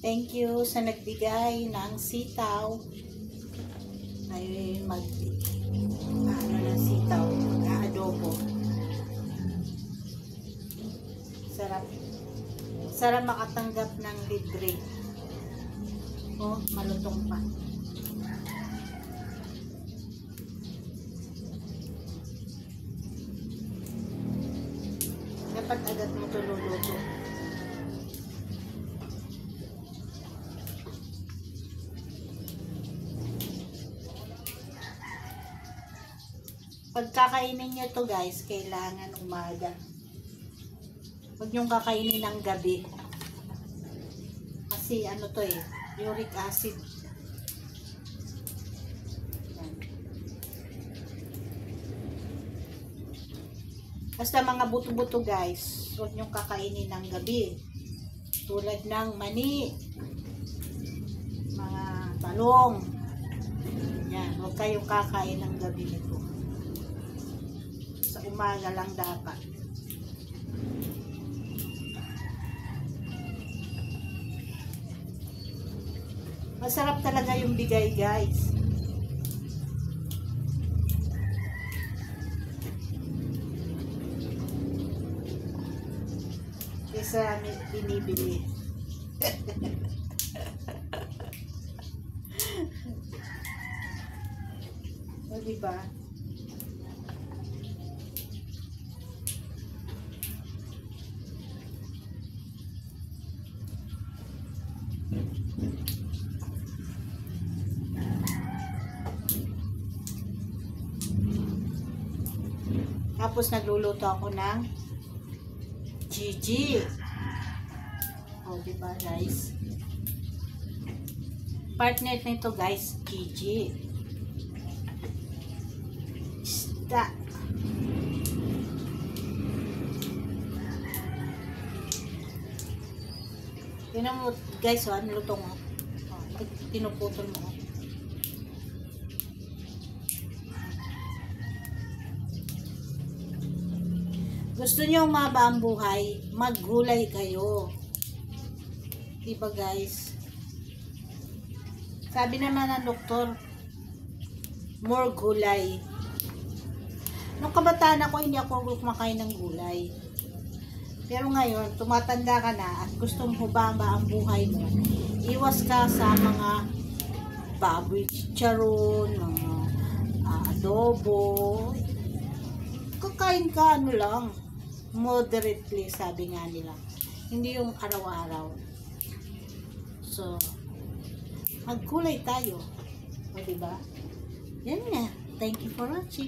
Thank you sa nagbigay ng sitaw. Ay ano ng sitaw, adobo. Sarap makatanggap ng libre. Oh, malutong pa. Dapat agad mo ito luluto. Pagkakainin nyo to guys, kailangan umaga. Huwag nyong kakainin ng gabi. Kasi ano to uric acid. Yan. Basta mga buto-buto guys, huwag nyong kakainin ng gabi. Tulad ng mani, mga talong. Yan, huwag kayong kakain ng gabi nito. Sa umaga lang dapat. Masarap talaga yung bigay guys. Kesa binibili. O diba? Tapos nagluluto ako ng Gigi. O, diba guys? Partner nito guys, Gigi. Isda. Tingnan mo guys, ano luto mo? Tinuputol mo. Gusto niyo umaba ang buhay, maggulay kayo. Diba guys? Sabi naman ng doktor, more gulay. Nung kabataan ako, hindi ako kumakain ng gulay. Pero ngayon, tumatanda ka na at gusto mo humaba ang buhay mo, iwas ka sa mga baboy chicharon, mga adobo. Kakain ka ano lang, moderately, sabi nga nila. Hindi yung araw-araw. So, maggulay tayo. O diba? Yan nga. Thank you for watching.